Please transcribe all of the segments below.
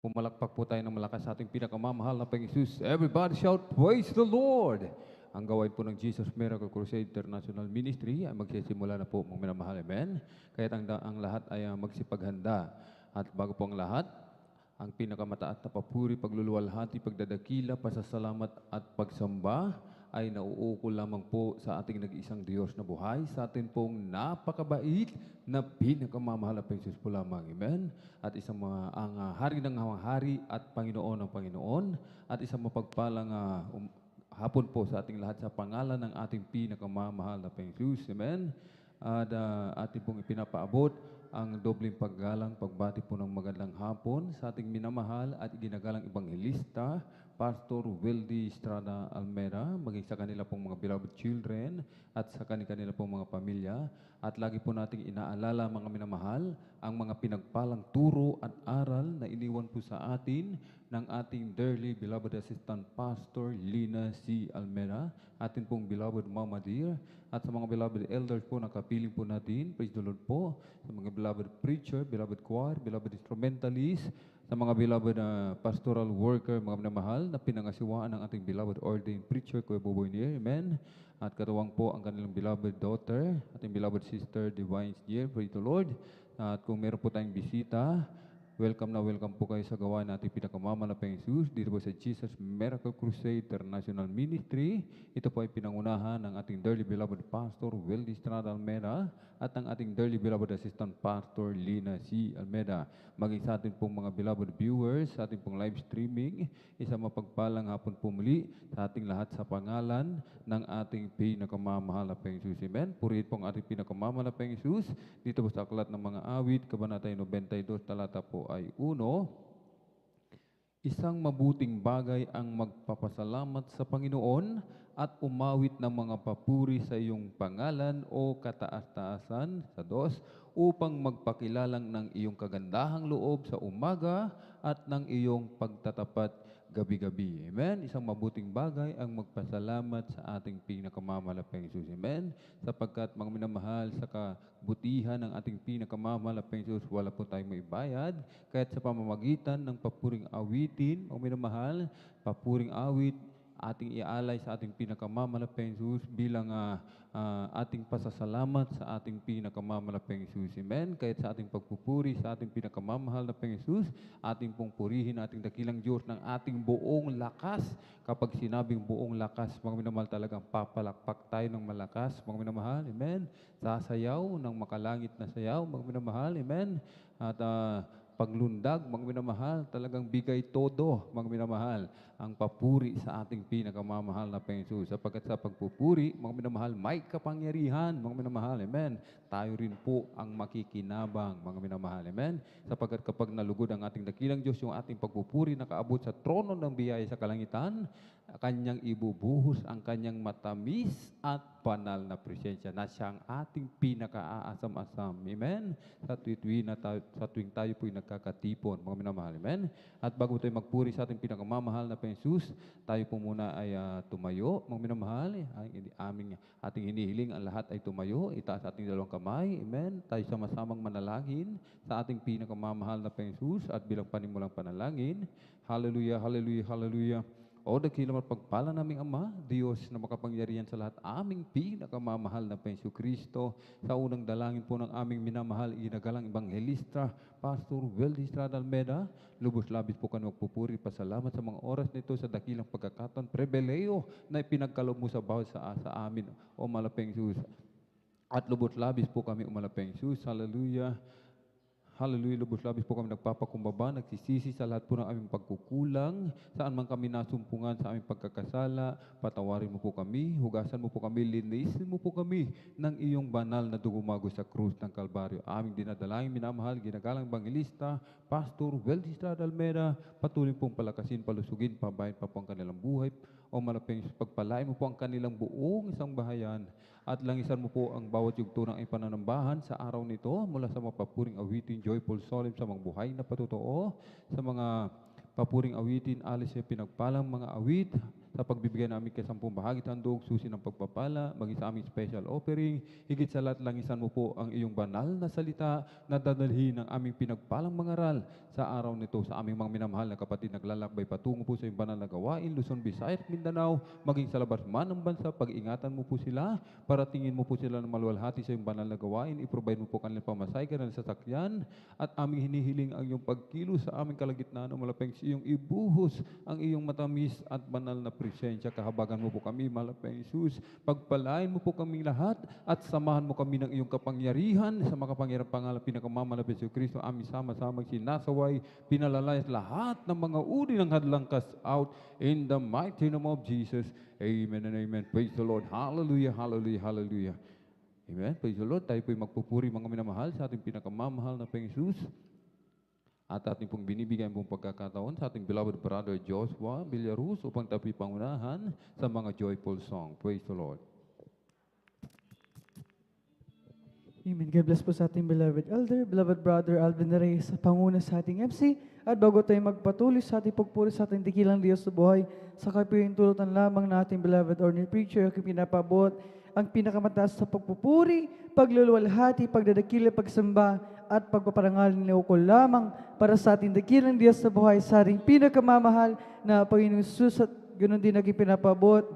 Pumalakpak po tayo ng malakas sa ating pinakamamahal na Panginoon Jesus. Everybody shout, praise the Lord! Ang gawain po ng Jesus Miracle Crusade International Ministry ay magsisimula na po, mga minamahal. Amen? Kaya't ang lahat ay magsipaghanda. At bago po ang lahat, ang pinakamataas na papuri, pagluluwalhati, pagdadakila, pasasalamat at pagsamba ay nauukol lamang po sa ating nag-isang Diyos na buhay, sa atin pong napakabait na pinakamamahal na Jesus po lamang. Amen? At isang ang hari ng hari at Panginoon ng Panginoon at isang mapagpalang hapon po sa ating lahat sa pangalan ng ating pinakamamahal na Jesus. Amen? At ating pong ipinapaabot ang dobleng paggalang, pagbati po ng magandang hapon sa ating minamahal at ginagalang ebanghelista, Pastor Weldy Estrada Almera, maging sa kanila pong mga beloved children at sa kanila pong mga pamilya. At lagi po nating inaalala, mga minamahal, ang mga pinagpalang turo at aral na iniwan po sa atin ng ating dearly beloved assistant Pastor Lina C. Almera, atin pong beloved Mama Dear, at sa mga beloved elders po na kapiling po natin, praise the Lord po, sa mga beloved preacher, beloved choir, beloved instrumentalist, sa mga beloved pastoral worker, mga minamahal, na pinangasiwaan ng ating beloved ordained preacher, Kuya Boboy Nier, amen. At katuwang po ang kanilang beloved daughter, ating beloved sister, Divine Nier, praise the Lord. At kung meron po tayong bisita, welcome na welcome po kayo sa gawain natin pinakamamahal na Jesus dito po sa Jesus Miracle Crusade International Ministry. Ito po ay pinangunahan ng ating dearly beloved Pastor Weldy Estrada Almera at ng ating dearly beloved Assistant Pastor Lina C. Almeda. Maging sa ating pong mga beloved viewers, sa ating pong live streaming, isang mapagpalang hapon po muli sa ating lahat sa pangalan ng ating pinakamamahal na Jesus. Amen. Purihin po ang ating pinakamamahal na Jesus dito po sa aklat ng mga awit, Kabanata 92, talata po ay 1. Isang mabuting bagay ang magpapasalamat sa Panginoon at umawit ng mga papuri sa iyong pangalan o kataas-taasan, sa 2, upang magpakilalang ng iyong kagandahang loob sa umaga at ng iyong pagtatapat gabi-gabi. Amen? Isang mabuting bagay ang magpasalamat sa ating pinakamamahal na Jesus. Amen? Sapagkat mga minamahal, sa kabutihan ng ating pinakamamahal na Jesus, wala po tayong maibayad. Kaya't sa pamamagitan ng papuring awitin, mga minamahal, papuring awit, ating ialay sa ating pinakamamahal na Jesus bilang ating pasasalamat sa ating pinakamamahal na Jesus. Amen? Kahit sa ating pagpupuri sa ating pinakamamahal na Jesus, ating pong purihin ating dakilang Diyos ng ating buong lakas. Kapag sinabing buong lakas, mga minamahal, talagang papalakpak tayo ng malakas, mga minamahal. Amen? Sasayaw ng makalangit na sayaw, mga minamahal. Amen? At paglundag, mga minamahal, talagang bigay todo, mga minamahal, ang papuri sa ating pinakamamahal na Jesus. Sapagkat sa pagpupuri, mga minamahal, may kapangyarihan, mga minamahal, amen. Tayo rin po ang makikinabang, mga minamahal, amen. Sapagkat kapag nalugod ang ating dakilang Diyos, yung ating pagpupuri nakaabot sa trono ng biyaya sa kalangitan, kanyang ibubuhos ang kanyang matamis at banal na presensya na siyang ating pinaka-aasam-asam. Amen? Sa tuwing tayo po'y nagkakatipon, mga minamahal. Amen? At bago tayo magpuri sa ating pinakamamahal na Jesus, tayo po muna ay tumayo, mga minamahal. Ating hinihiling ang lahat ay tumayo. Itaas ating dalawang kamay. Amen? Tayo sama-samang manalangin sa ating pinakamamahal na Jesus at bilang panimulang panalangin. Hallelujah, hallelujah, hallelujah. O dakilang at pagpala naming Ama, Diyos na makapangyarihan sa lahat, aming pinakamamahal na Penso Kristo, sa unang dalangin po ng aming minamahal, ginagalang ebanghelista, Pastor Weldy Estrada Almeda, lubos-labis po kami magpupuri, pasalamat sa mga oras nito sa dakilang pagkakataon, prebeleo na ipinagkaloob mo sa bawat sa amin, o malapeng Jesus. At lubos-labis po kami umalapeng Jesus, hallelujah. Hallelujah, lubos-labis po kami nagpapakumbaba, nagsisisi sa lahat po ng aming pagkukulang, saan man kami nasumpungan sa aming pagkakasala, patawarin mo po kami, hugasan mo po kami, linisin mo po kami ng iyong banal na dugumago sa krus ng Kalbaryo. Aming dinadalangin, minamahal, ginagalang evangelista, Pastor Weldy Estrada Almera, patuloy pong palakasin, palusugin, pabayan pa po ang kanilang buhay, o malaping pagpalain mo po ang kanilang buong isang bahayan, at langisan mo po ang bawat yugto ng ipananambahan sa araw nito mula sa mga papuring awitin, joyful solemn sa mga buhay na patotoo, sa mga papuring awitin, alis sa pinagpalang mga awit, sa pagbibigay namin kay 10 bahagi tandog, susi ng pagpapala, maging sa aming special offering. Higit sa lahat, langisan mo po ang iyong banal na salita na dadalhin ng aming pinagpalang mangaral sa araw nito sa aming mga minamahal na kapatid naglalakbay patungo po sa iyong banal na gawain, Luzon, Visayas, Mindanao, maging sa labas man ng bansa, pag-ingatan mo po sila, paratingin mo po sila ng maluwalhati sa iyong banal na gawain, i-provide mo po kanilang pamasay, kanilang sasakyan, at aming hinihiling ang iyong pagkilos sa aming kalagitnaan o malapeng sa iyong ibuhos ang iyong matamis at banal na presensya. Kahabagan mo po kami, malapeng Jesus. Pagpalain mo po kami lahat at samahan mo kami ng iyong kapangyarihan sa makapangyarang pangalan pinakamalapit sa Kristo. Aming sama-samang sinasaway, pinalalayas lahat ng mga uri ng hadlang cast out in the mighty name of Jesus. Amen and amen. Praise the Lord. Hallelujah, hallelujah, hallelujah. Amen. Praise the Lord. Tayo po'y magpupuri mga minamahal sa ating pinakamamahal na Panginoong Jesus. At ating pong binibigyan pong pagkakataon sa ating beloved brother Joshua Villaruz upang tapoy pangunahan sa mga joyful song. Praise the Lord. Amen. God bless po sa ating beloved elder, beloved brother Alvin Reyes, sa panguna sa ating MC. At bago tayo magpatuloy sa ating pagpuri sa ating dakilang Diyos sa buhay, sa kapiyung tulutan lamang na ating beloved ordinary preacher, ang pinapabot ang pinakamataas sa pagpupuri, pagluluwalhati, pagdadakila, pagsamba, at pagpaparangalan ni ukol lamang para sa ating dakilang Diyos sa buhay, sa ating pinakamamahal na Panginoong Jesus, at ganoon din naging pinapabot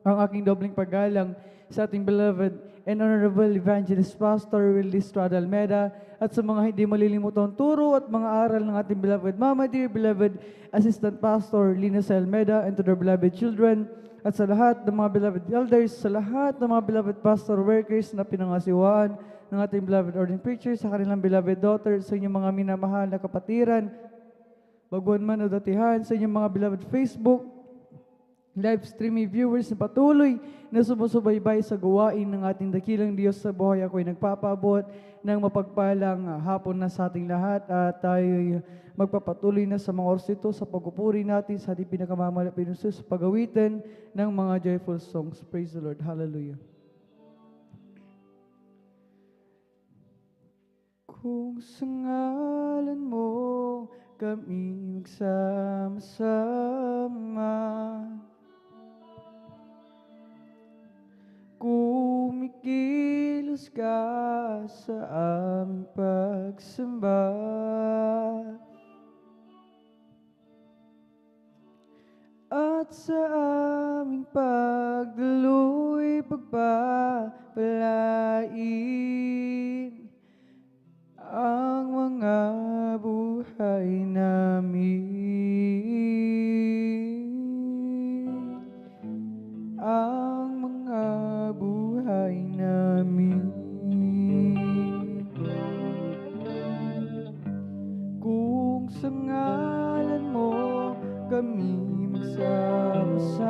ang aking dobling paggalang sa ating beloved and honorable evangelist pastor Willie Estrada Almeida, at sa mga hindi malilimutang turo at mga aral ng ating beloved mama, dear beloved assistant pastor Lina Almeida, and to their beloved children, at sa lahat ng mga beloved elders, sa lahat ng mga beloved pastor workers na pinangasiwaan ng ating beloved ordinary preachers, sa kanilang beloved daughters, sa inyong mga minamahal na kapatiran, baguhan man o datihan, sa inyong mga beloved Facebook live streaming viewers na patuloy na sumusubaybay sa gawain ng ating dakilang Diyos sa buhay. Ako'y nagpapabot ng mapagpalang hapon na sa ating lahat, at tayo'y magpapatuloy na sa mga oras ito sa pagpupuri natin sa ating pinakamamahal na Panginoon sa pagawitan ng mga joyful songs. Praise the Lord. Hallelujah. Kung sa ngalan mo kami magsama-sama, kumikilos ka sa aming pagsamba, at sa aming pagdaloy pagpapalain ang mga buhay namin, ang mga buhay namin. Kung sa ngalan mo kami magsama-sama,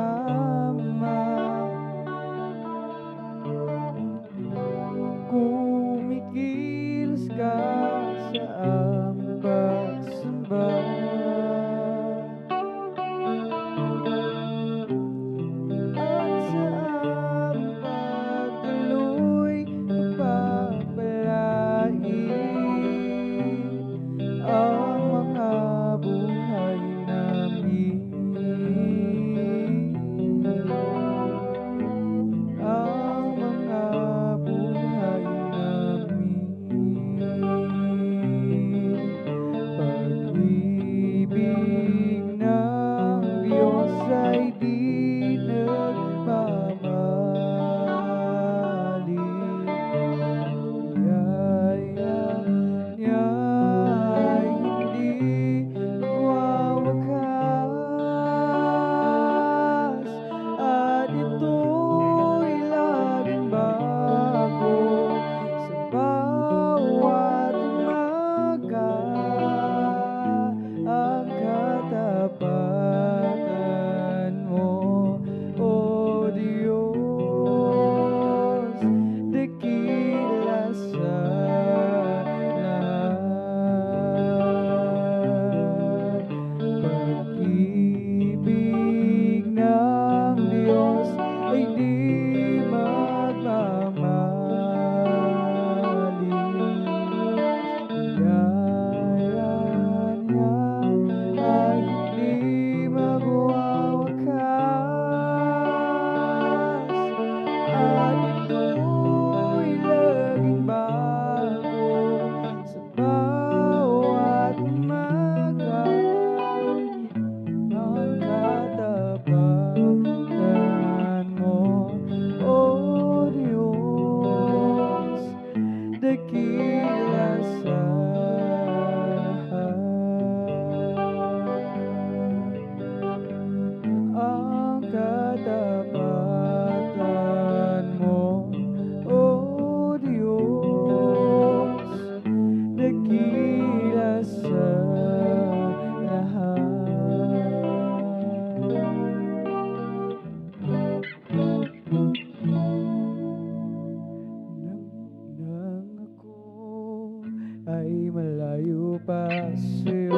nagpasyon.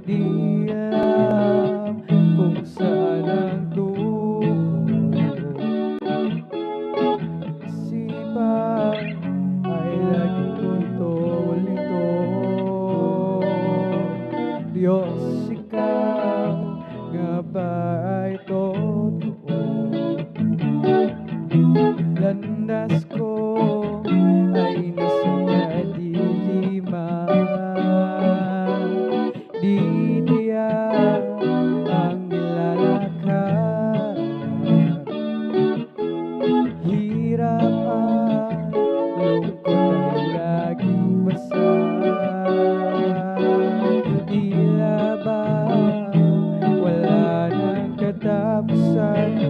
Di alam kung saan ang tungo. Isipan ay laging lito. Diyos, ikaw nga ba ay totoo? Landas ko ay nasa kadiliman, di tiyak ang nilalakad. Hirap at lungkot ay laging basa. Tila ba wala nang katapusan,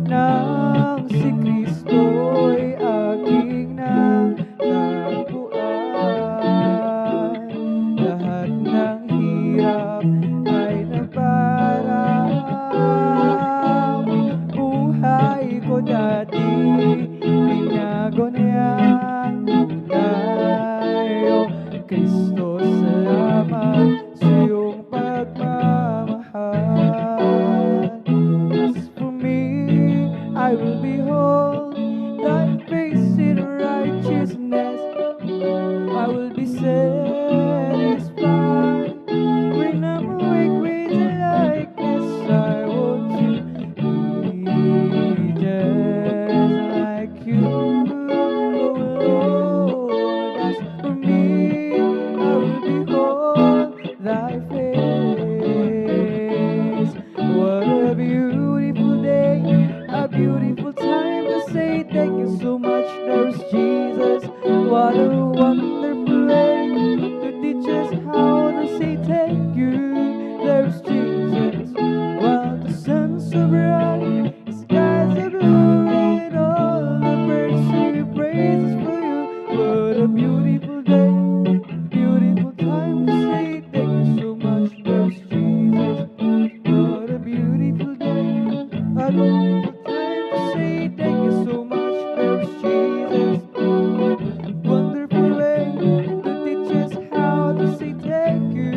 nang si Kristo'y aking natagpuan. Lahat ng hirap ay nagparaan. Buhay ko dati binago niya ang tunay. O Kristo, salamat sa iyong pagmamahal. As for me, I will behold thy face in righteousness. I will be satisfied when I'm awake with the likeness. I want to be just like you, oh Lord. As for me, I will behold thy face. What a beautiful day, a beautiful time to say thank you so much. There's Jesus. What a wonderful way to teach us how to say thank you. There's Jesus. While the sun's so bright, the skies are blue, and all the birds sing praises for you. What a beautiful day, beautiful time to say thank you so much. There's Jesus. What a beautiful day, a beautiful time to say thank you so much. There's Jesus. Wonderful way to teach us how to say thank you.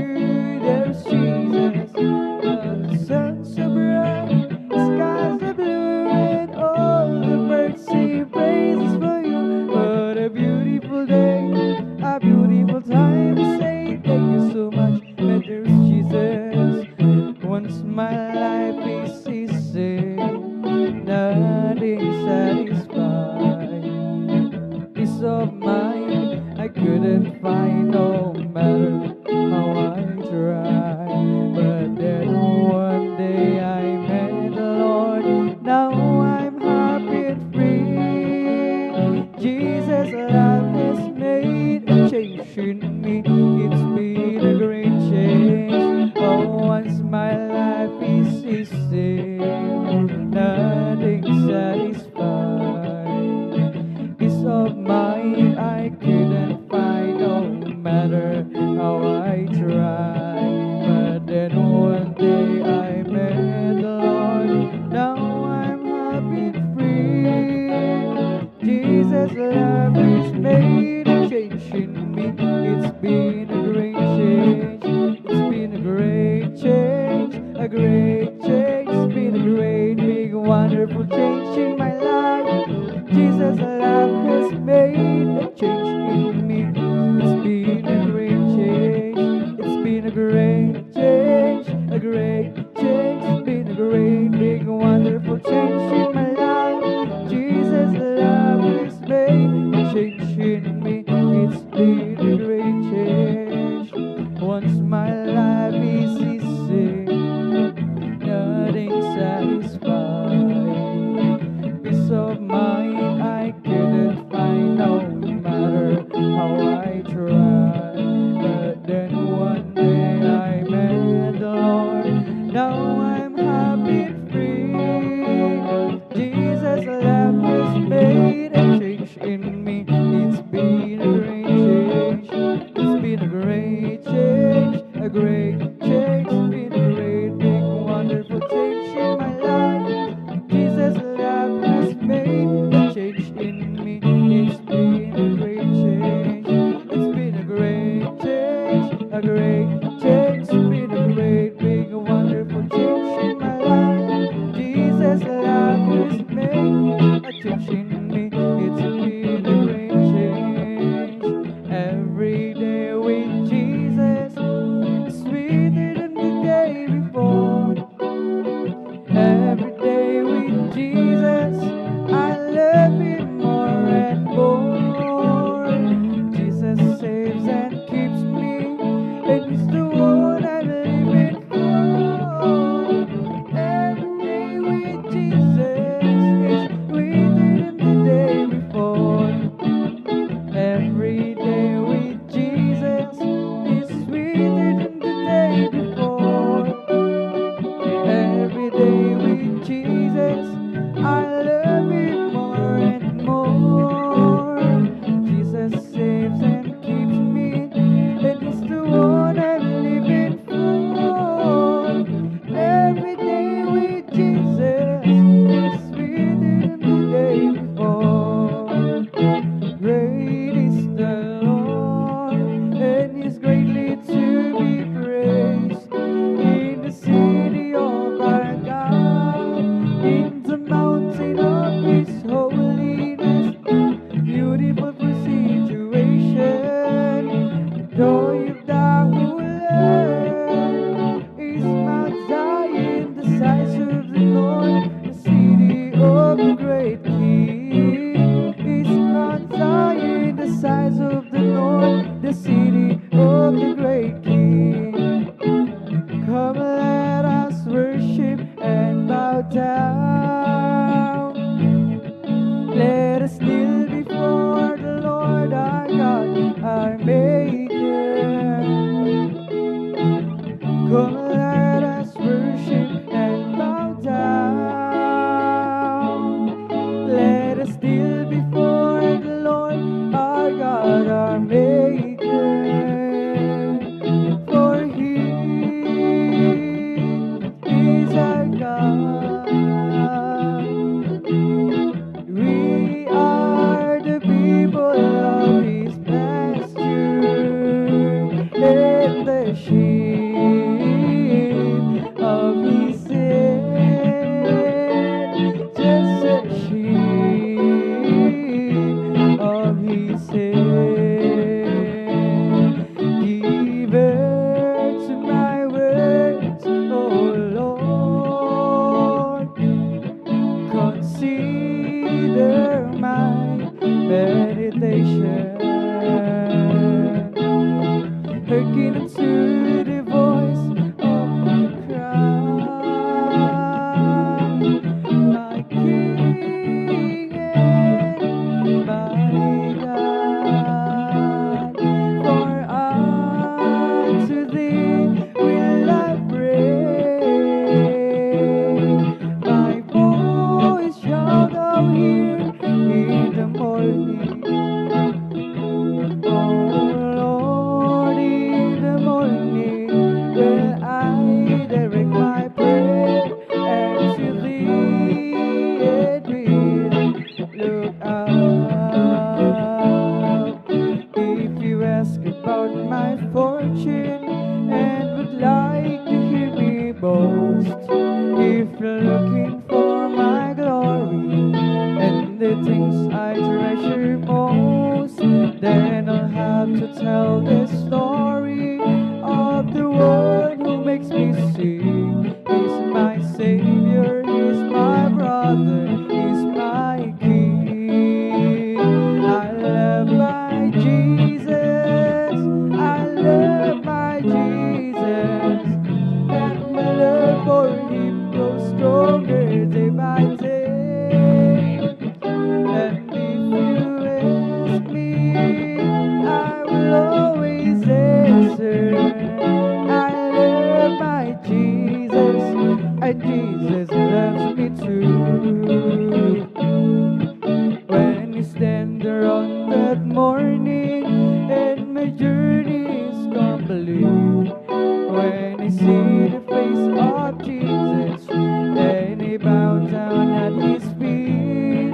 There's Jesus. The sun's so bright, the skies are blue, and all the birds sing praises for you. What a beautiful day, a beautiful time to say thank you so much. And there's Jesus. Once my life is easy, nothing satisfied. Peace of mind I couldn't find, no matter how I tried. But then one day I met the Lord. Now I'm happy and free. Jesus' love has made a change in me. It's been a great change. Oh, once my life is easy, nothing satisfied. Peace of mind I couldn't find, no matter how I tried. But then one day I met the Lord. Now I'm happy and free. Jesus' love has made a change in me. It's been a great change. It's been a great change. A great change. It's been a great best. If you're looking for my glory and the things I treasure most, then I'll have to tell the story of the one who makes me sing. He's my Savior, He's my brother, He's my King. I love my Jesus, I love my Jesus, and my love for Him grows stronger day by day. And if you ask me, I will always answer, I love my Jesus, and Jesus loves me too. When you stand there on that morning and my journey is complete, when I see the face of Jesus and I bow down at His feet,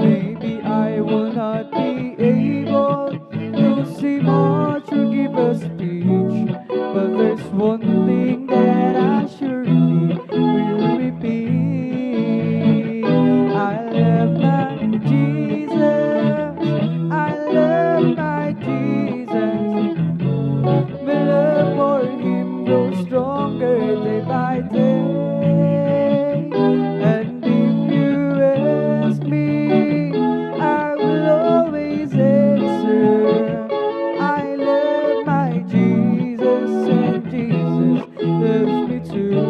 maybe I will not be able to say much or give a speech, but there's one thing that I surely will repeat. I love my Jesus, I love my Jesus, my love for Him grows stronger day by day. And if you ask me, I will always answer, I love my Jesus, and Jesus loves me too.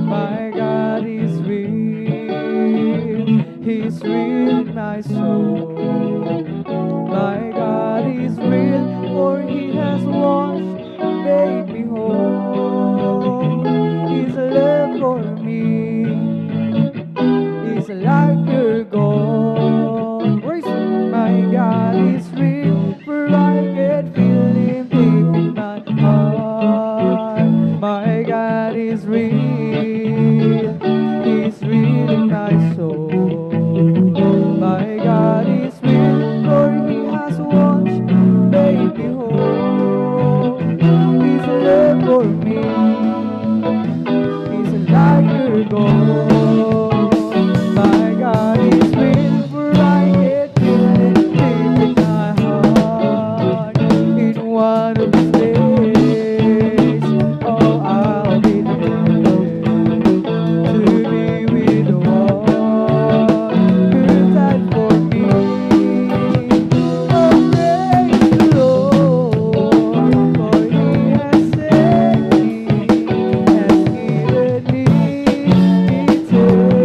My God is real, He's real in my soul. My God is real, for He has washed, made me whole. His love for me is like pure gold. Praise my God is real, for I can feel Him deep in my heart. My God is real, He's real in my soul. My God is real, for He has washed, made me whole. His love for me is like pure gold. My God is real, for I can feel it deep in my heart. In one of these days, oh, I'll be there to be with the one who died for me. Oh, praise the Lord, for He has saved me, has given me eternal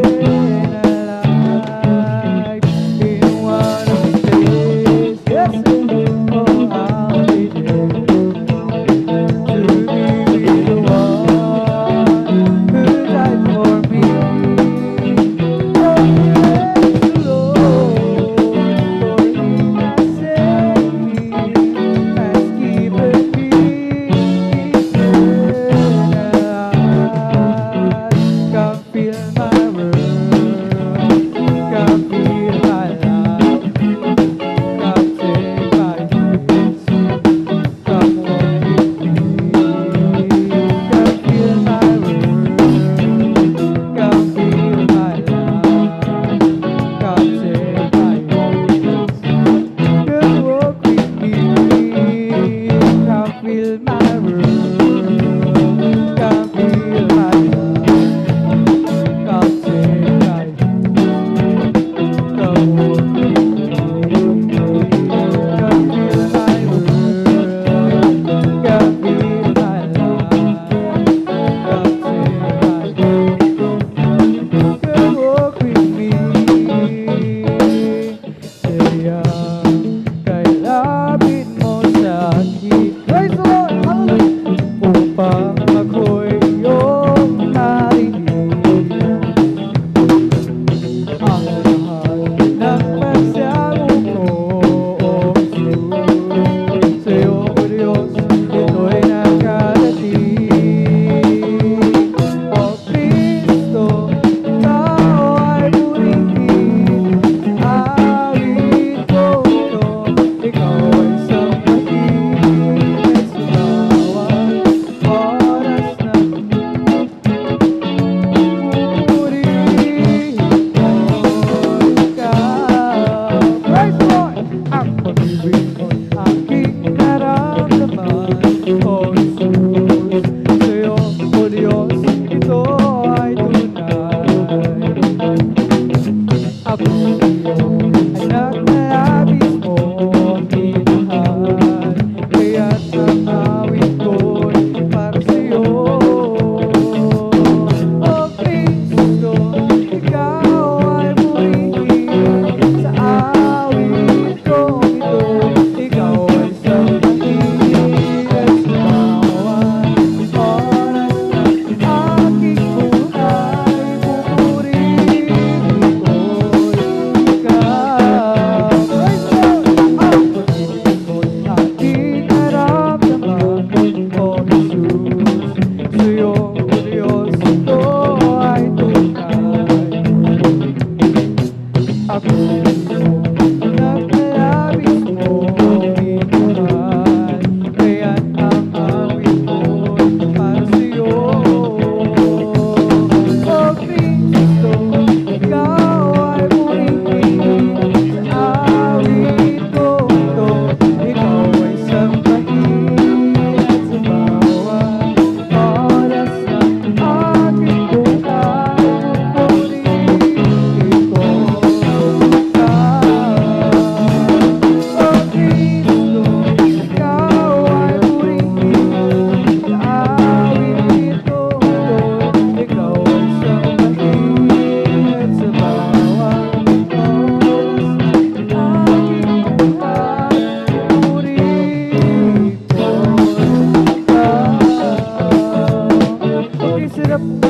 sarap ng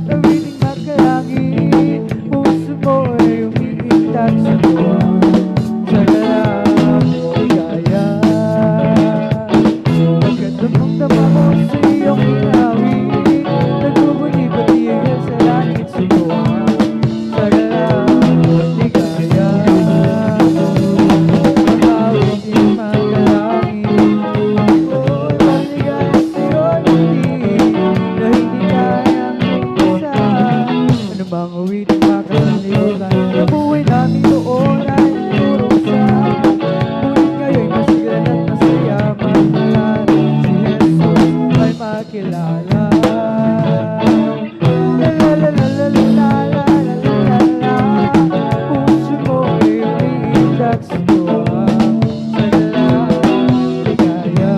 tawiting magkalangit. Puso mo ay umiitak sa tuwa, sa lalang ligaya. Pagkatapang-tama mo sa iyong inawit, nagbubuni-batihan sa langit sa tuwa, sa lalang ligaya. Awitin magkalangit, oh, maligaya sa'yo hindi, na hindi kayang umpisa. Ano bang awitin makasalimutan, na buhay namin doon ay turusa. Ngunit ngayon'y masiglan at masaya, magmalan si Jesus ay makilala. La la la la la la la la la la. Puso mo ay umiitak sa tuwa, sa lalang ligaya.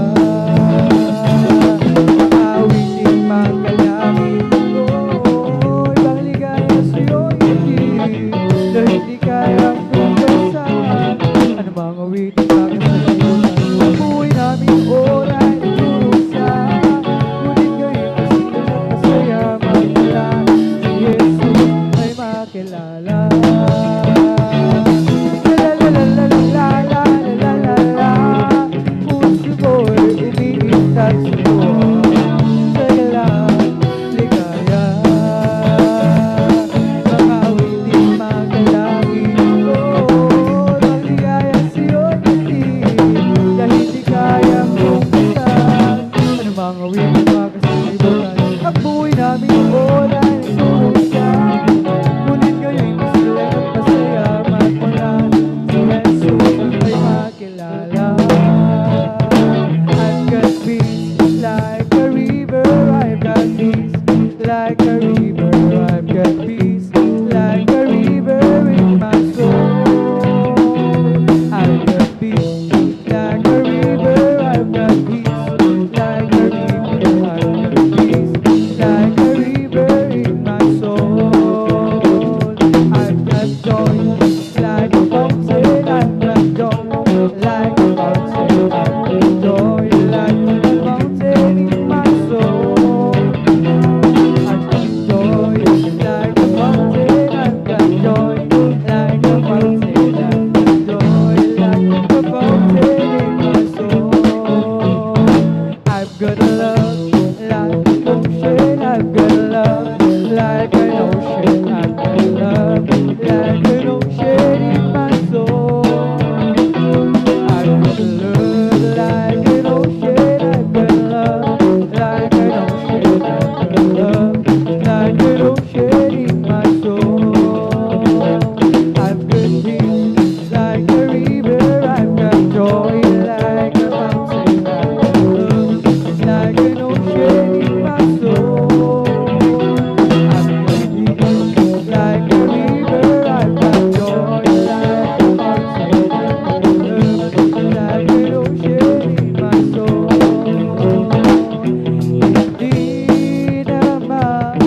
Awitin magkalangit, oh, ibang ligaya sa'yo hindi, na hindi kayang tumpasan. Ano mang awitin makasalimutan, ang buhay namin doon ay nagdurusa. Ngunit ngayon'y masiglan at masaya, magmalan si Jesus ay makilala. La la la la la la la la la. Puso mo ay umiitak sa tuwa, sa lalang ligaya. Mga awitin magkalangit, oh, ibang ligaya sa'yo hindi, na hindi kayang tumpasan. Ano mang awitin makasalimutan, ang buhay namin doon ay nagdurusa. Ngunit ngayon'y masiglan at masaya, magmalan si Jesus ay makilala. I've got peace like a river, I've got peace like a river, I've got peace like a river in my soul. I've got peace like a river, I've got peace like a river, I've got peace like a river in my soul. I've got joy like a fountain, I've got joy like a fountain, I've got joy like a fountain in my soul. I've got joy like a fountain, I've got joy like a fountain, I've got joy like a fountain in my soul. I've got a love like an ocean, I've got a love like an ocean, I've got a love like an ocean in my soul. I've got a love like an ocean, I've got a love like an ocean, I've got a love like an ocean in my soul. I've got peace like a river, I've got joy like a fountain, I've got love like an ocean in my soul. I've got peace like a river, I've got joy like a fountain, I've got love like an ocean in my soul. Hindi naman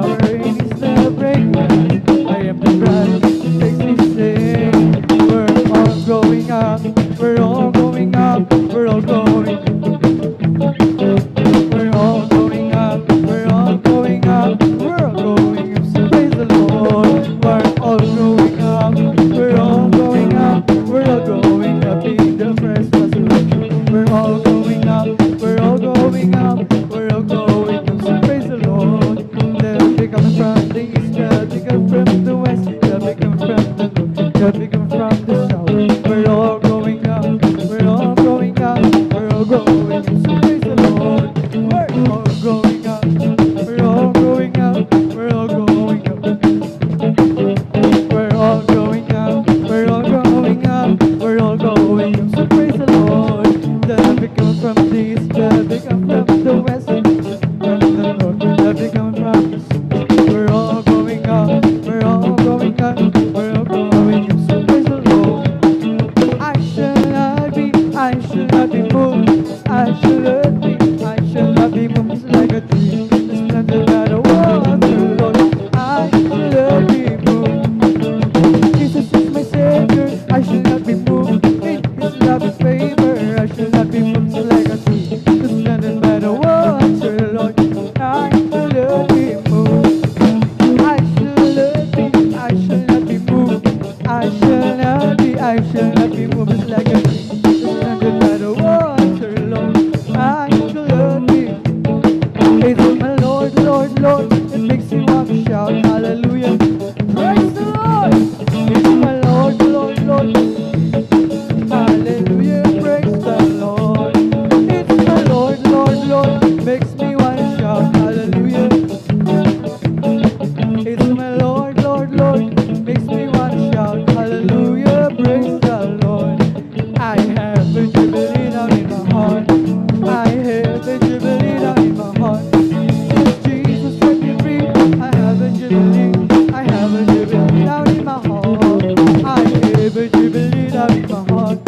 our rain is the breakdown. I am the bride, sexy sing. We're all growing up, we're all growing up, we're all growing. We're all growing up, we're all growing up, we're all growing up, so praise the Lord. We're all growing up, we're all growing up, we're all growing up in the first resurrection. We're all growing up, we're all growing up, we're all growing up, so praise the Lord. They'll be coming from the east, they'll be coming from the west, they'll be coming from the north, they'll be coming from the south. We're all growing up, we're all growing up, we're all growing up, so praise the Lord. We're all growing up, we're all growing up, we're all growing up. We're all growing up, we're all growing up, we're all growing up, so praise the Lord. They'll be coming from the east, they'll be coming from the west, from the north, they'll be coming from the south. We're all growing up, we're all growing up, we're all growing up, so praise the Lord. I shall not be moved, I shall not be moved, it's like a tree, it's planted by the water, Lord. I shall not be moved. Jesus is my Savior, I shall not be moved. In His love and favor, I shall not be moved, it's like a tree, it's planted by the water, Lord. I shall not be moved. I shall not be moved. I shall not be moved. It's like a tree, it's planted by the water, Lord. I shall not be moved. It's my Lord, Lord, Lord. It makes me want to shout hallelujah. Praise the Lord. It's my Lord, Lord, Lord. Hallelujah, praise the Lord. It's my Lord, Lord, Lord. Makes me want to shout hallelujah. It's my Lord, Lord, Lord, makes me want to shout hallelujah, praise the Lord. I have a jubilee down in my heart. I have a jubilee down in my heart. Since Jesus set me free, I have a jubilee. I have a jubilee down in my heart. I have a jubilee down in my heart.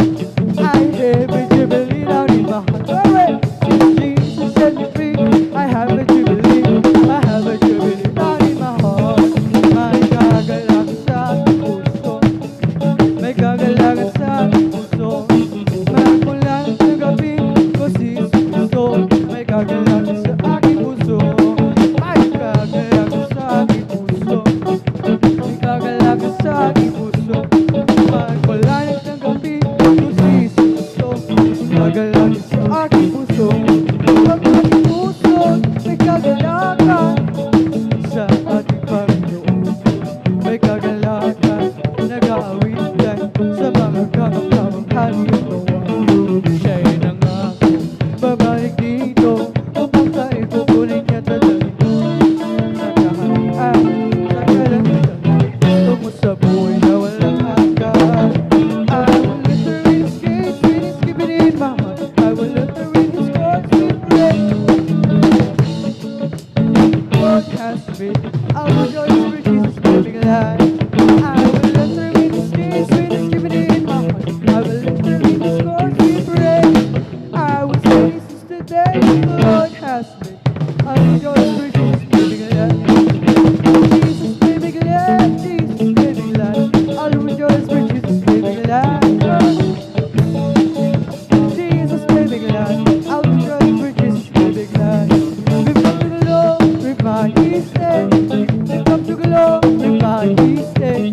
I have a jubilee down in my heart. Alright, since Jesus set me free, I have a jubilee. I have a jubilee down in my heart. May kagalakan sa aking puso, may kagalakan sa aking puso. Magmulan sa gabi ko si Kristo, may kagalakan sa aking puso. May kagalakan sa aking puso, may kagalakan sa aking puso. Magmulan sa gabi ko si Kristo, may kagalakan sa aking puso. Ang aking puso, may kagalakan sa ating Panginoon. May kagalakan, nag-aawitan sa mga kamanghamanghang ginawa. Siya'y nangako, babalik dito, upang tayo kukunin niya dito. Sa kahaan, sa kalangitan, tungo sa buhay na walang hanggan. I will let the rain escape, when it's given in my heart. I will let the rain escape, sweet rain. Lord has been, I will rejoice for Jesus living alive. I will let the rain escape, when it's given in my heart. I will let the rain escape, sweet rain. I will say since the day the Lord has been, I will rejoice for Jesus living alive. Jesus living alive, Jesus living alive. I will rejoice for Jesus living alive. Jesus living alive, I will rejoice for Jesus living alive. We've come to the Lord, revive His day. We've come to the Lord, revive His day.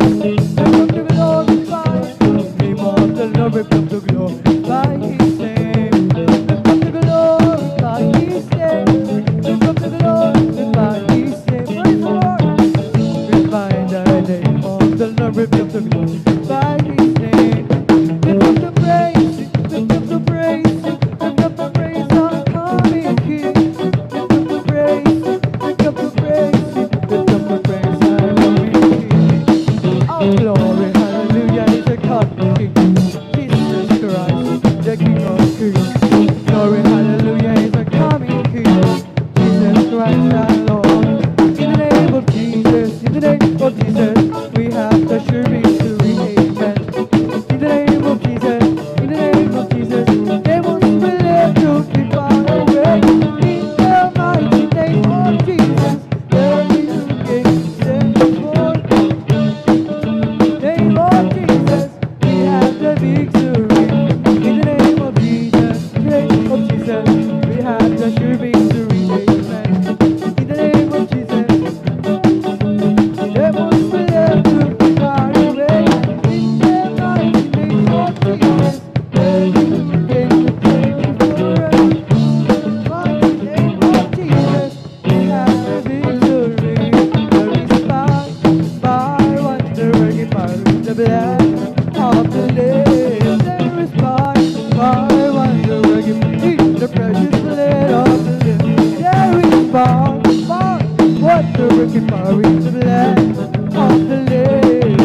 far in the land of the living.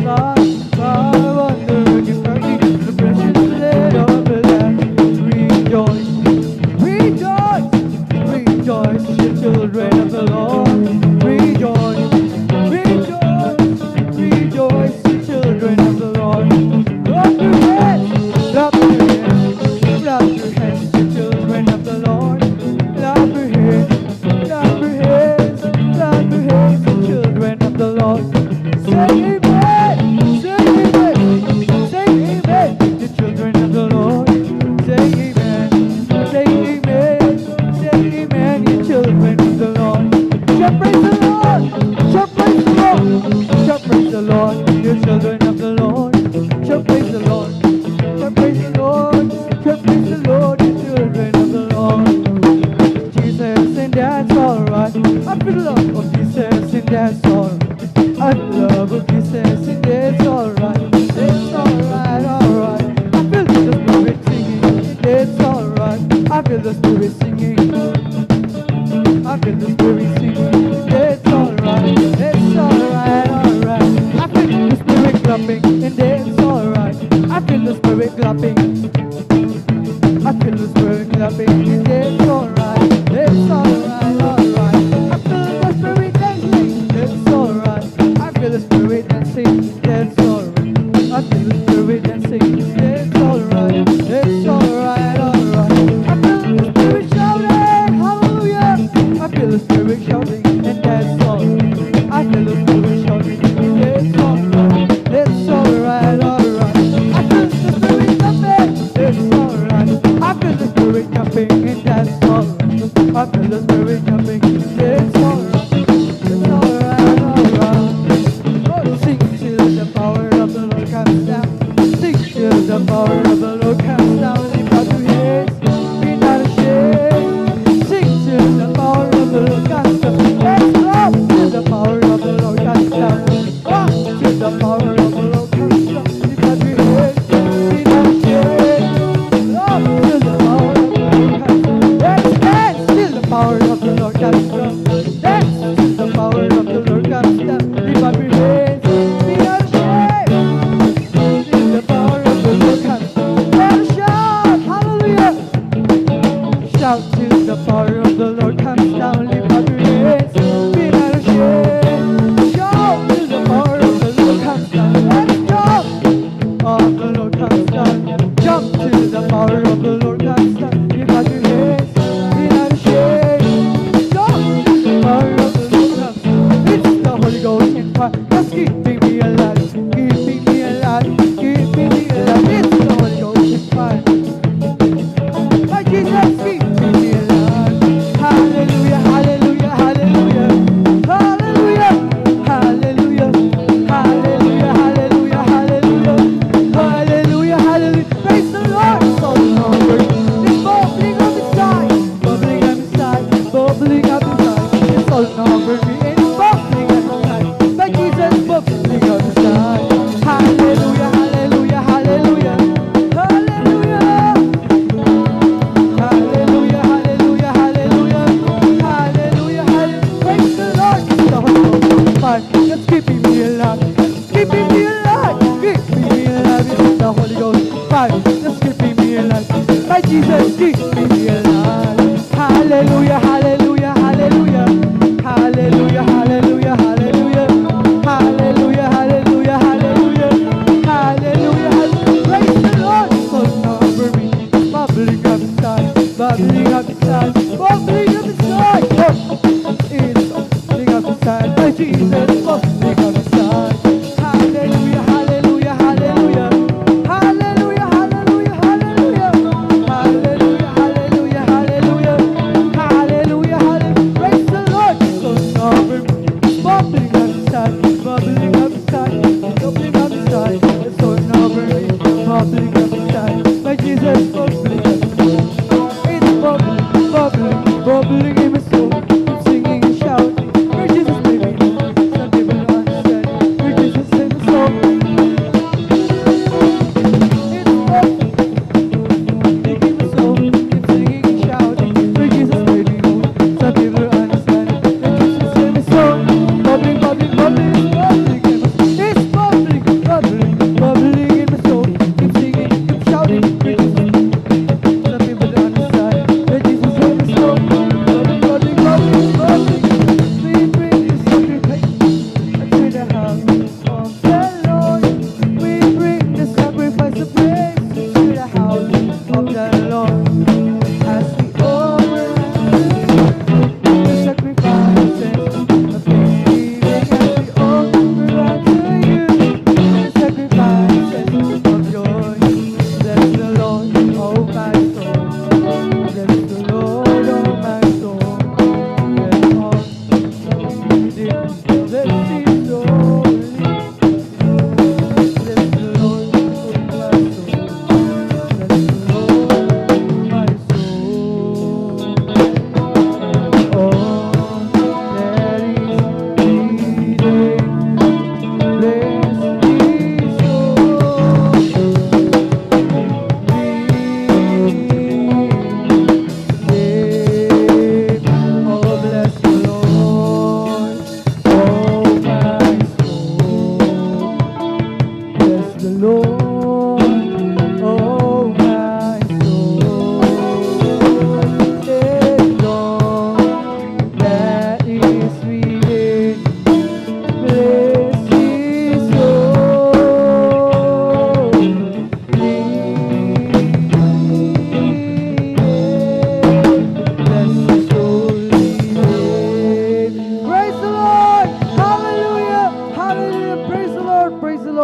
Far, far wandering, burning the precious blood of the Lamb. Rejoice, rejoice, rejoice, the children of the Lord. Rejoice, rejoice, rejoice, the children of the Lord. Clap your hands, clap your hands, clap your hands, the children of the Lord. Clap your hands, clap your hands, clap your hands, the children of the Lord. Say amen, say amen, say amen, the children of the Lord. Say amen, say amen, say amen, the children of the Lord. Shout praise the Lord, shout praise the Lord, shout praise the Lord, the children of the Lord. Shout praise the Lord, shout praise the Lord, shout praise the Lord, the children of the Lord. Jesus, and that's alright. I feel the love of Jesus, and that's alright. I feel the love of Jesus, and that's alright. It's alright, alright. I feel the Spirit singing, and it's alright. I feel the Spirit singing. I feel the Spirit singing, and it's alright. It's alright, alright. I feel the Spirit clapping, and it's alright. I feel the Spirit clapping. I feel the Spirit clapping, and it's alright. It's alright, alright. I feel the Spirit dancing, it's alright. I feel the Spirit dancing, it's alright. I feel the Spirit dancing, it's alright. It's alright, alright. I feel the Spirit shouting, hallelujah. I feel the Spirit shouting, and that's alright. I feel the Spirit shouting, and it's alright. It's alright, alright. I feel the Spirit jumping, it's alright. I feel the Spirit jumping, and that's alright. I feel the Spirit jumping, it's alright. It's alright, alright. Oh, sing till the power of the Lord comes down. Sing till the power of the Lord comes down. Lift up your hands, be not ashamed. Sing till the power of the Lord comes down. Let's go till the power of the Lord comes down. Oh, till the power of the Lord comes down. Lift up your hands, be not ashamed. Oh, till the power of the Lord comes down. Let's dance till the power of the Lord comes down. Dance till the power of the Lord comes down. Lift up your hands, be not ashamed. Till the power of the Lord comes down. Let us shout, hallelujah. Shout till the power of the Lord comes down. Lift up your hands, be not ashamed. Shout till the power of the Lord comes down. Let's go. Of the Lord comes down. Jump till the power of the Lord comes down. Lift up your hands, be not ashamed. Jump till the power of the Lord comes down. It's the Holy Ghost in fire. That's keeping me alive, keeping me alive, keeping me alive. It's the Holy Ghost in fire. My Jesus, keeping me alive. Hallelujah, hallelujah, hallelujah. Hallelujah, hallelujah, hallelujah, hallelujah, hallelujah. Hallelujah, hallelujah. Praise the Lord. So hungry. It's bubbling up inside, bubbling up inside, bubbling up inside. It's all over me. It's bubbling up inside. My Jesus, bubbling up inside. Hallelujah, hallelujah, hallelujah. Hallelujah. Hallelujah, hallelujah, hallelujah. Hallelujah, hallelujah. Praise the Lord. It's the Holy Ghost fire. It's keeping me alive. It's keeping me alive. Keeping me alive. It's the Holy Ghost fire. It's keeping me alive. My Jesus, keeping me alive. Hallelujah, hallelujah, hallelujah. Hallelujah, hallelujah, hallelujah. Hallelujah, hallelujah, hallelujah. Hallelujah, hallelujah. Praise the Lord. So over me. Bubbling up inside, bubbling up inside, bubbling up inside. Oh, it's bubbling up inside. My Jesus, bubbling up inside. Hallelujah, hallelujah, hallelujah. Hallelujah, hallelujah, hallelujah. Hallelujah, hallelujah, hallelujah. Hallelujah, hallelujah. Praise the Lord. So over me. Bubbling up inside, bubbling up inside, bubbling up inside. It's so over me. Bubbling up inside. My Jesus, bubbling up. It's bubbling, bubbling, bubbling in my soul. I'm singing and shouting. Where Jesus living? Some people don't understand. Where Jesus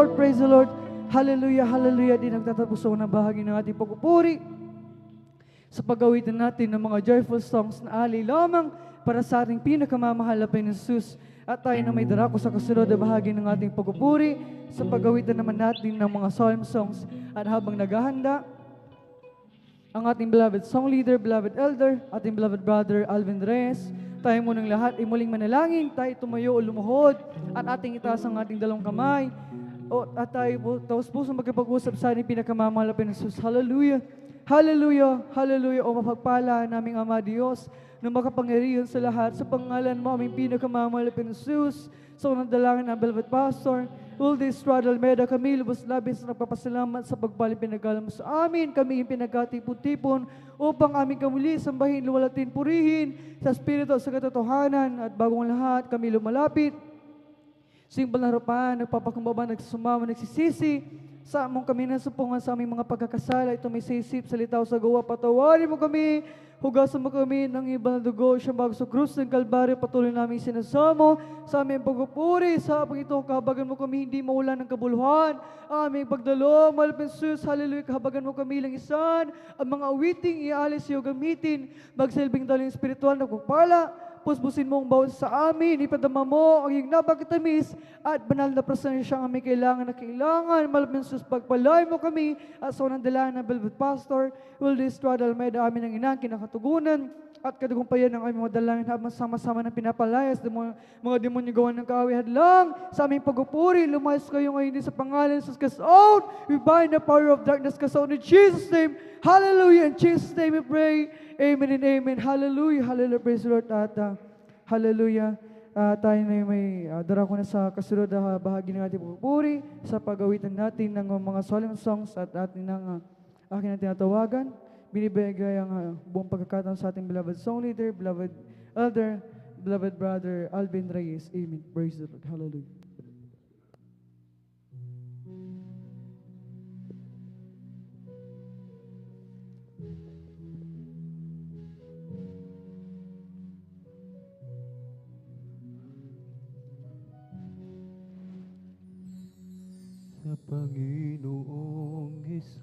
Lord, praise the Lord. Hallelujah, hallelujah. Di nagtatapos ang unang bahagi ng ating pagpupuri sa pag-awitan natin ng mga joyful songs na alay lamang para sa ating pinakamamahal na Panginoon Jesus. At tayo na may darako sa kasunod na bahagi ng ating pagpupuri sa pag-awitan naman natin ng mga psalm songs. At habang naghahanda, ang ating beloved song leader, beloved elder, ating beloved brother Alvin Reyes, tayo munang lahat ay muling manalangin, tayo tumayo o lumuhod, at ating itaas ang ating dalawang kamay, at tayo po, taos puso magkipag-usap sa ating pinakamamahal na Panginoon Jesus. Hallelujah! Hallelujah! Hallelujah! O mapagpala naming Ama Diyos, na makapangyarihan sa lahat, sa pangalan mo aming pinakamamahal na Panginoon Jesus, sa unang dalangin ng beloved pastor, Uldi Estrada Almeida, kami lubos labis na nagpapasalamat sa pagpaling pinagalan mo sa amin. Kami yung pinagkatipon-tipon upang aming kamuli, sambahin, luwalatin, purihin sa Espiritu at sa katotohanan. At bagong lahat, kami lumalapit simbal na harapan, nagpapakumbaba, nagsusumama, nagsisisi sa among kami nasupungan sa aming mga pagkakasala. Ito may sisip, salitaw sa gawa, patawarin mo kami, hugasan mo kami ng ibang na dugo, siyang bago sa krus ng Kalbaryo, patuloy namin sinasamo sa aming pagpupuri, sa apang ito, kahabagan mo kami, hindi maulan ng kabuluhan, aming pagdalo, malapit sus, hallelujah, kahabagan mo kami lang isan, ang mga awiting ialis iyo gamitin, magsilbing daling espiritual na pagpala, puspusin mo ang bawat sa amin, ipadama mo ang iyong napakitamis at banal na presensya ang aming kailangan na kailangan. Malapit sus, pagpalay mo kami at sa unang dalaan ng beloved pastor, Wilde Estrada Almeida, amin ang inang kinakatugunan at kadagumpayan ng aming mga dalangin habang sama-sama ng pinapalayas mga demonyo gawa ng kaaway hadlang sa aming pagpupuri. Lumayas kayo ngayon din sa pangalan sa cast out. We bind the power of darkness, cast out in Jesus' name. Hallelujah. In Jesus' name we pray. Amen and amen. Hallelujah. Hallelujah. Praise the Lord. At hallelujah. Tayo na may darako na sa kasunod na bahagi ng ating pagpupuri sa pag-awitan natin ng mga solemn songs at atin ng akin na tinatawagan. Binibigay ang buong pagkakataon sa ating beloved song leader, beloved elder, beloved brother Alvin Reyes. Amen. Praise the Lord. Hallelujah. Sa Panginoong Jesus,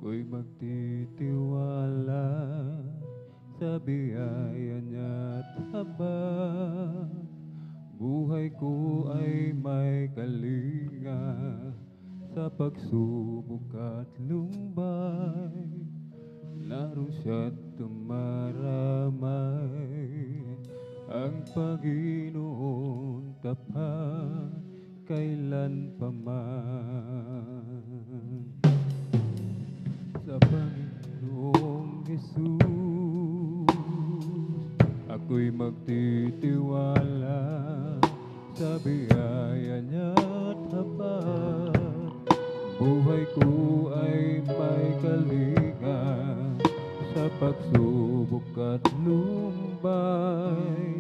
ko'y magtitiwala sa biyaya niya't habang buhay ko ay may kalinga sa pagsubok at lumbay. Naroon siya't tumaramay, ang Panginoon tapat kailan pa man. Sa Panginoong Jesus, ako'y magtitiwala sa biyaya niya't habang buhay ko ay may kalinga sa pagsubok at lumbay.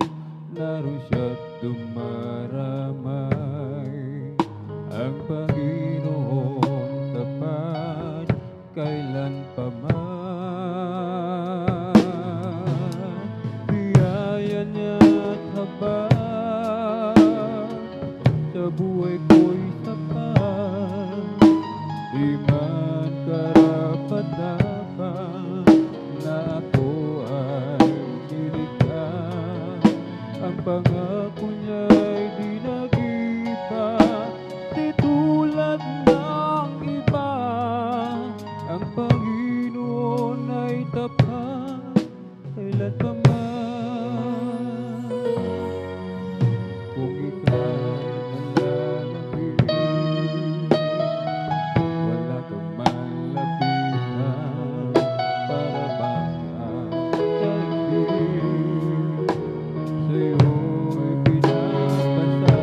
Naroon siya't dumaramay, ang Panginoon tapat kailan pa man. Biyaya niya't habang sa buhay ko'y sapat, di man karapat-dapat na ako ay nilikha. Ang pangako niya'y di nag-iba, di tulad ng iba. Ang Panginoon ay tapat kailan pa man. Kung ika'y nalalapit, wala kang malapitan, para bang ang daigdig sa'yo'y pinapasaya.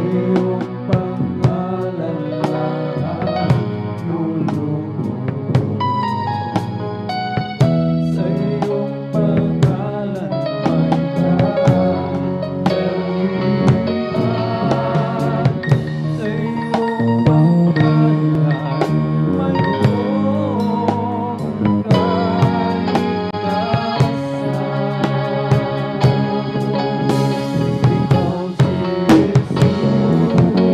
iyong pangalan lahat lulugod. Sa iyong pangalan may kaharian. Sa iyong pangalan may kaligtasan. Ikaw si Jesus.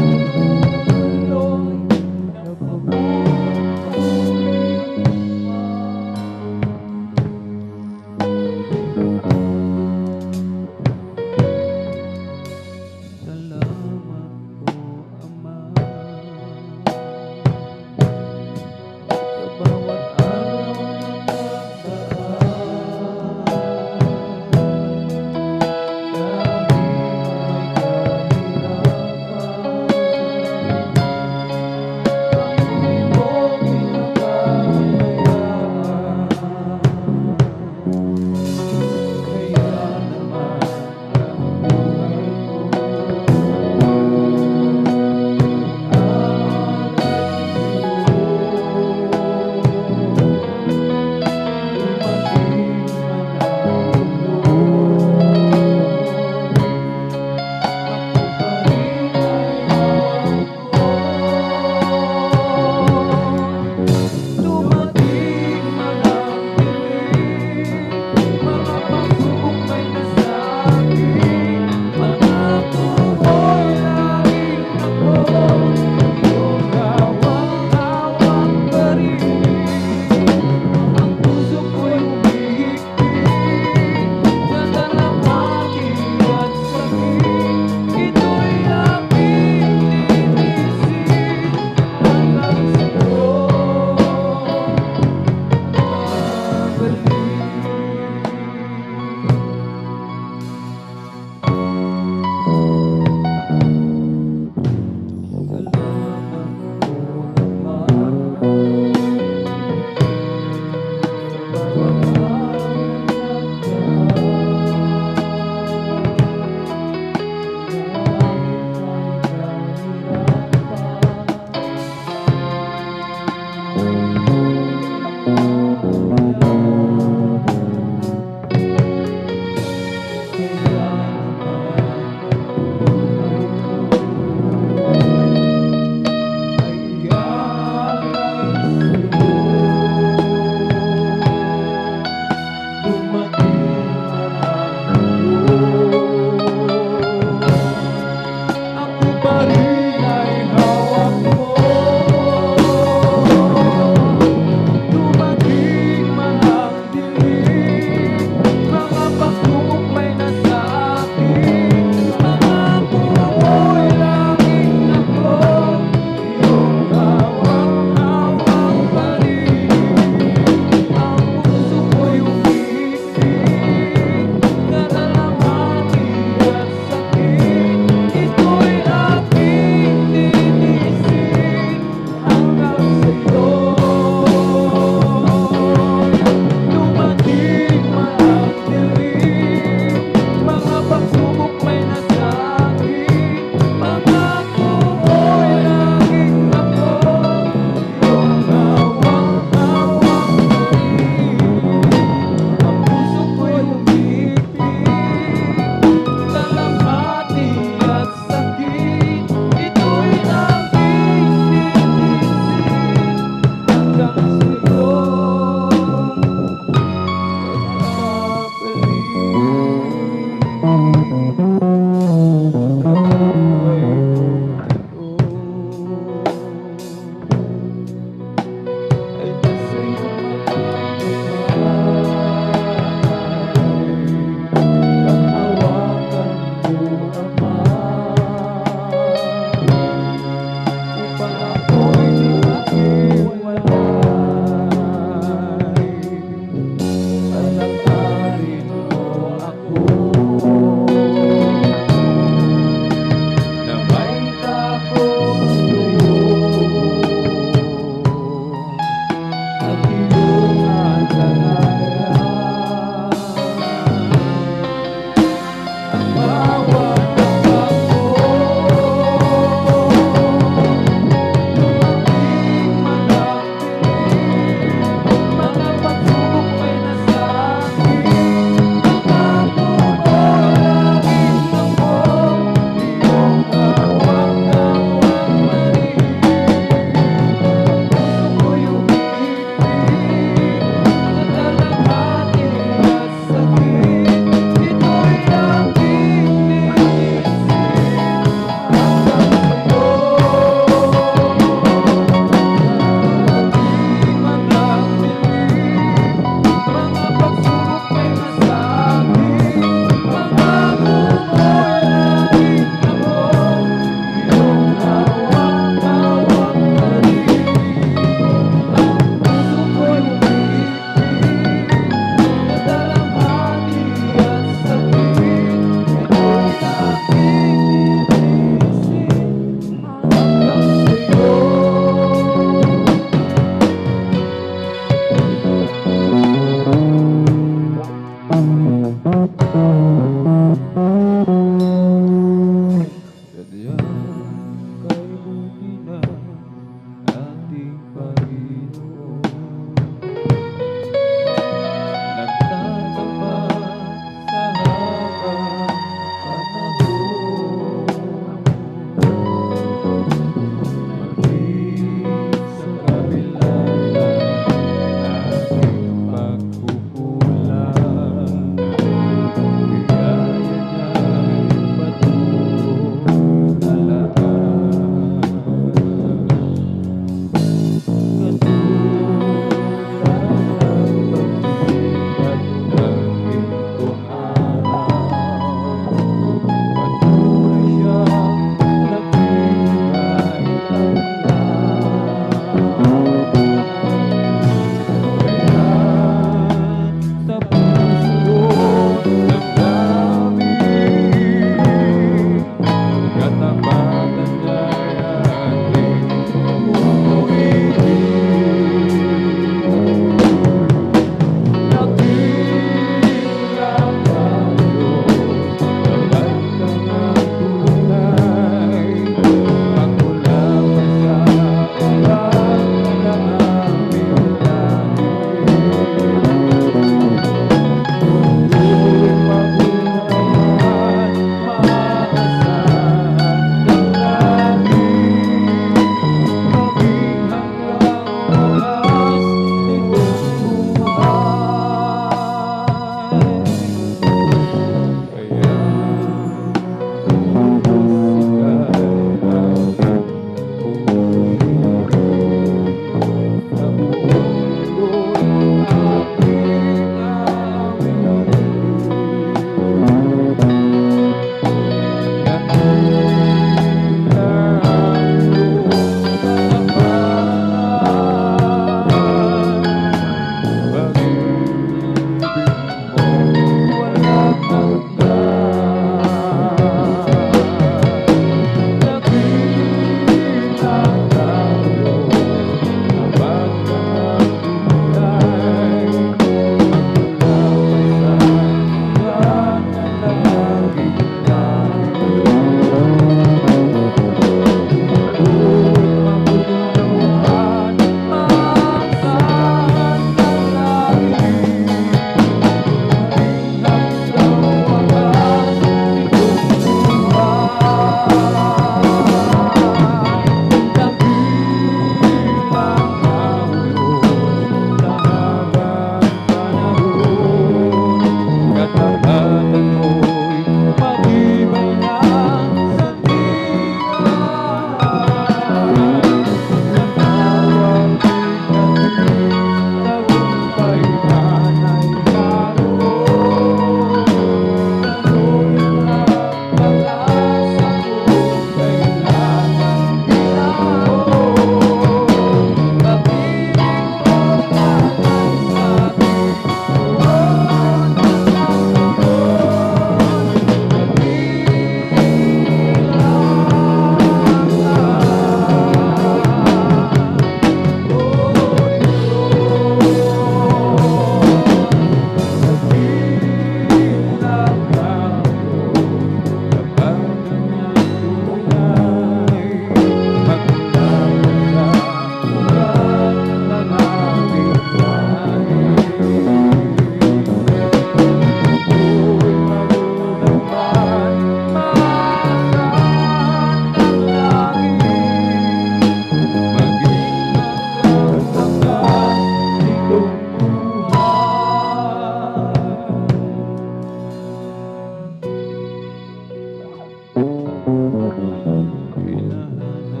hinahanap ako, dating nakalala.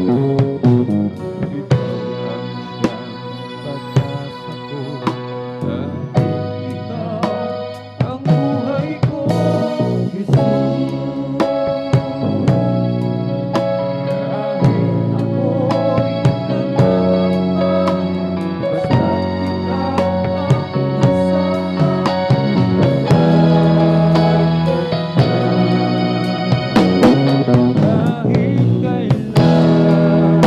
Kahit kailan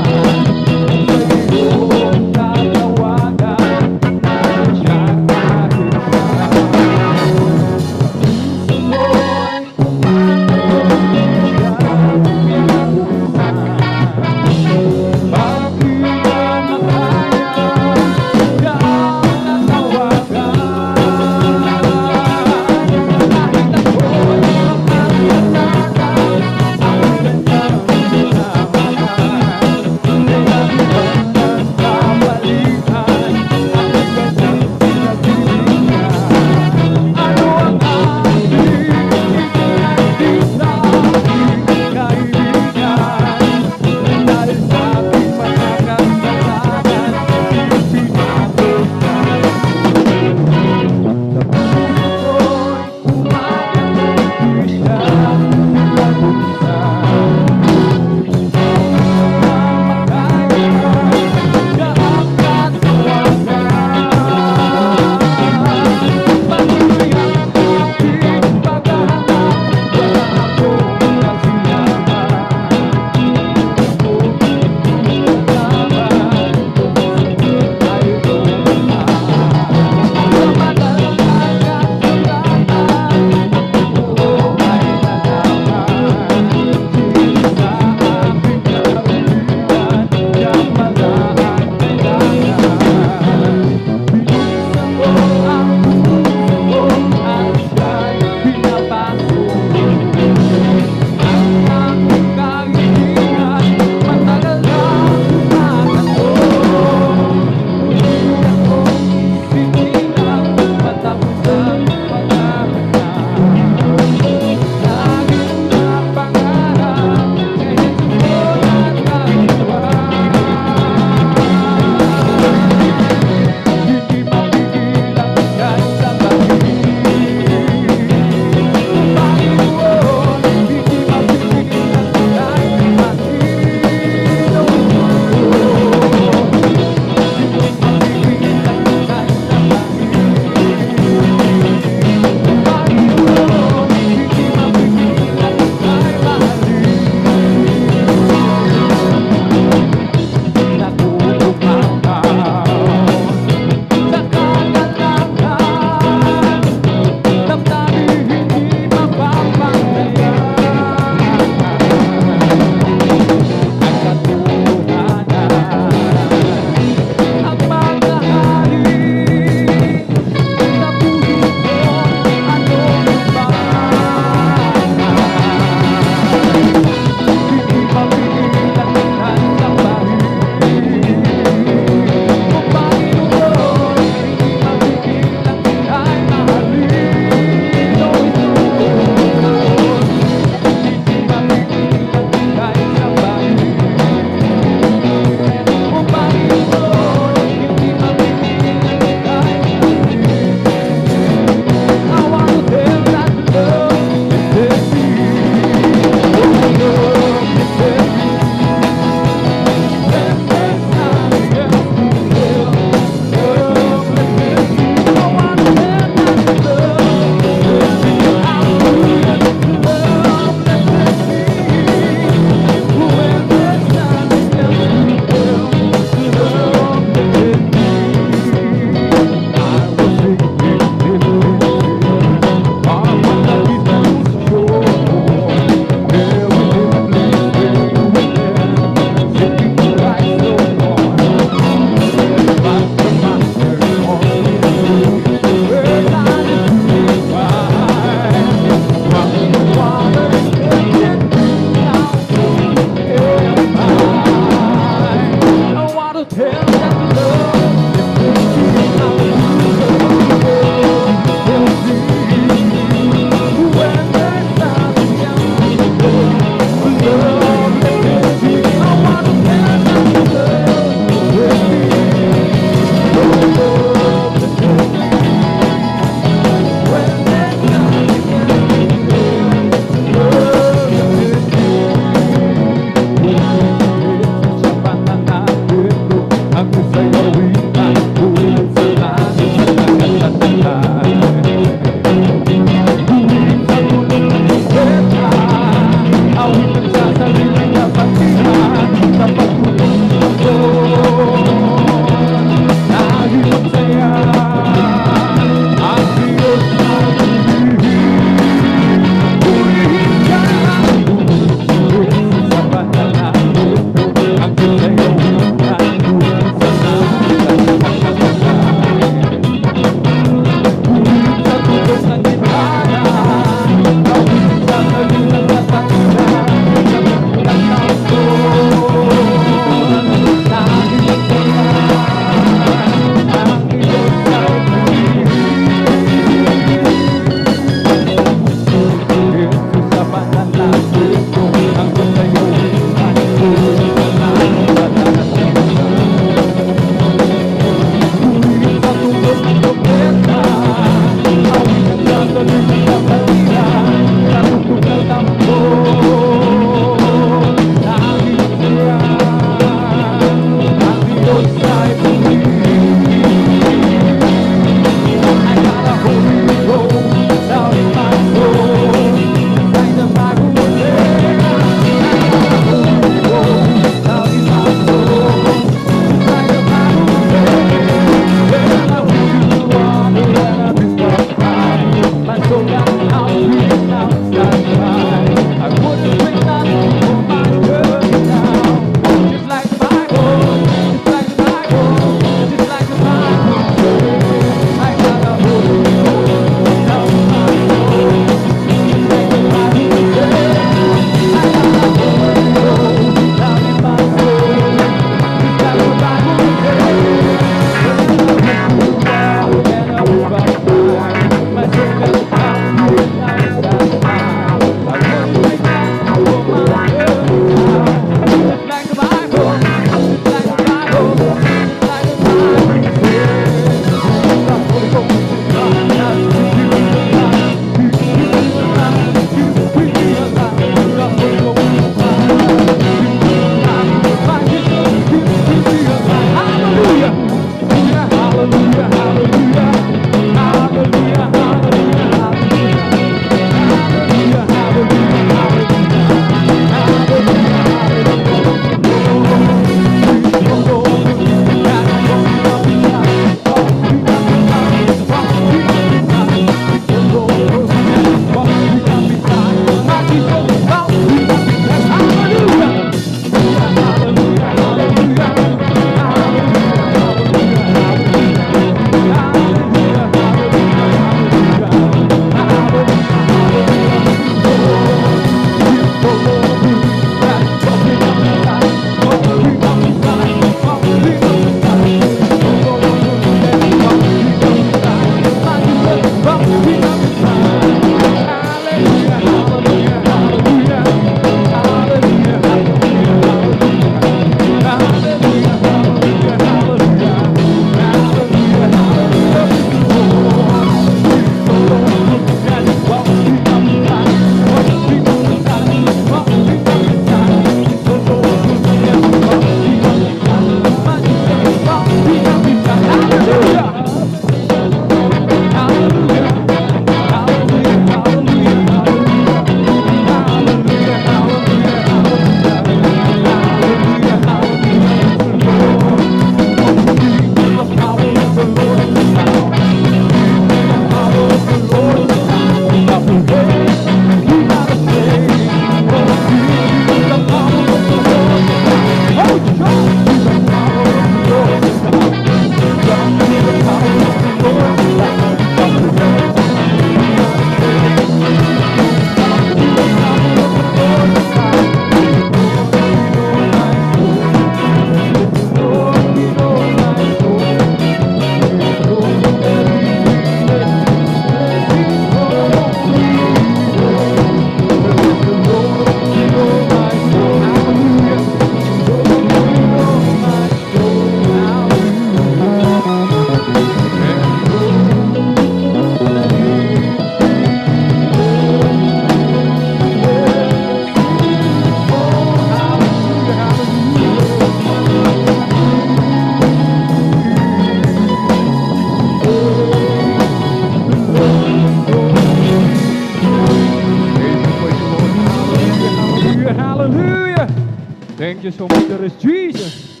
Thank you so much, there is Jesus.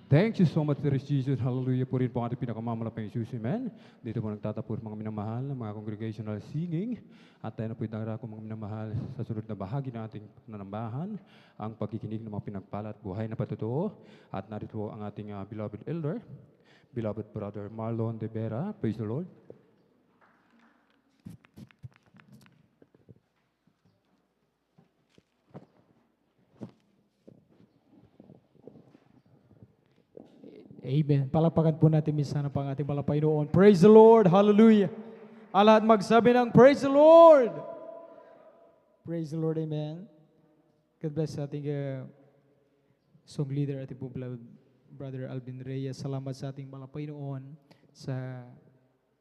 Thank you so much, there is Jesus. Hallelujah po rin po ang ating pinakamamalapang Jesus, amen. Dito po nagtatapos mga minamahal ng mga congregational singing. At tayo na po itang ko mga minamahal sa sunod na bahagi ng ating pananambahan, ang pagkikinig ng mga pinagpala at buhay na patotoo. At narito po ang ating beloved elder, beloved brother Marlon De Vera. Praise the Lord. Amen. Palakpakan po natin minsan ang pang ating Panginoon. Praise the Lord. Hallelujah. Ang lahat magsabi ng Praise the Lord. Praise the Lord. Amen. God bless sa ating song leader, ating po beloved Brother Alvin Reyes. Salamat sa ating Panginoon sa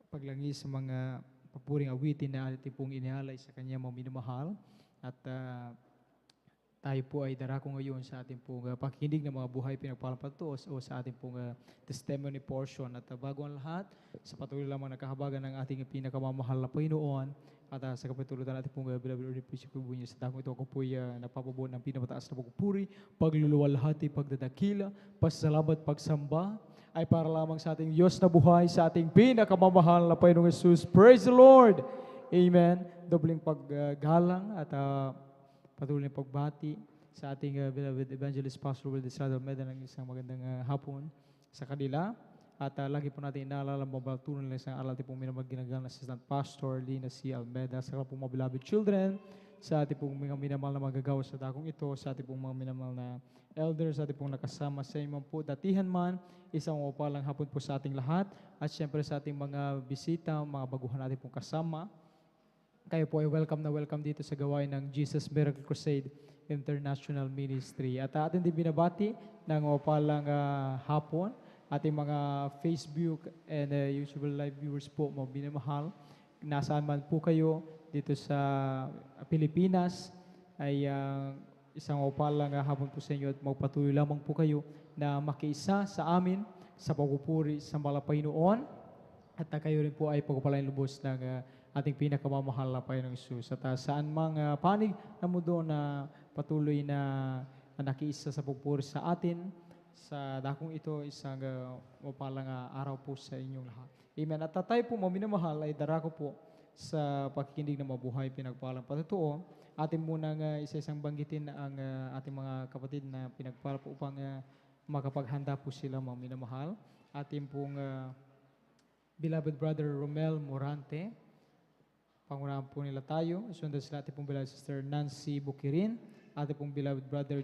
paglangis sa mga papuring awitin na ating pong inihalay sa kanya mga minamahal. At tayo po ay darako ngayon sa ating pong pakikinig ng mga buhay pinagpapatuos o sa ating pong testimony portion. At bago ang lahat, sa patuloy lamang nakahabagan ng ating pinakamamahal na Panginoon at sa kapatulutan natin pong beloved Lord Priest Kubunya sa dakong ito, ako po ay napapabuo ng pinamataas na pagpupuri, pagluluwalhati, pagdadakila, pasalamat, pagsamba, ay para lamang sa ating Diyos na buhay, sa ating pinakamamahal na Panginoong Jesus. Praise the Lord! Amen. Dobling paggalang at patuloy na pagbati sa ating beloved evangelist Pastor Will Desrado Almeida ng isang magandang hapon sa kanila. At lagi po natin inaalala mabaltunan ng isang aral pong minamaginagal na Assistant Pastor Lina C. Almeida sa pong mga beloved children, sa ating pong mga minamahal na magagawa sa dakong ito, sa ating pong mga minamahal na elders, sa ating pong nakasama sa imong po datihan man, isang mapalang hapon po sa ating lahat. At syempre sa ating mga bisita, mga baguhan natin pong kasama. Kayo po ay welcome na welcome dito sa gawain ng Jesus Miracle Crusade International Ministry. At atin din binabati ng palang hapon, ating mga Facebook and YouTube live viewers po, mga binamahal. Nasaan man po kayo dito sa Pilipinas, ay isang palang hapon po sa inyo at magpatuloy lamang po kayo na makiisa sa amin sa pagpupuri sa Panginoon. At kayo rin po ay pagpapalain lubos ng ating pinakamamahal na Panginoong Isus. At saan mang panig na mundo na patuloy na nakiisa sa pagpupuri sa atin, sa dakong ito, isang mapalang araw po sa inyong lahat. Amen. At tayo po, mga minamahal, ay darako po sa pakikinig ng mabuhay pinagpalang patotoo. Atin munang isa-isang banggitin ang ating mga kapatid na pinagpala po upang makapaghanda po sila, mga minamahal. Ating pong beloved brother Romel Morante, pangunahan po nila tayo. Sundan sila ating pong beloved sister Nancy Bukirin, ating pong beloved brother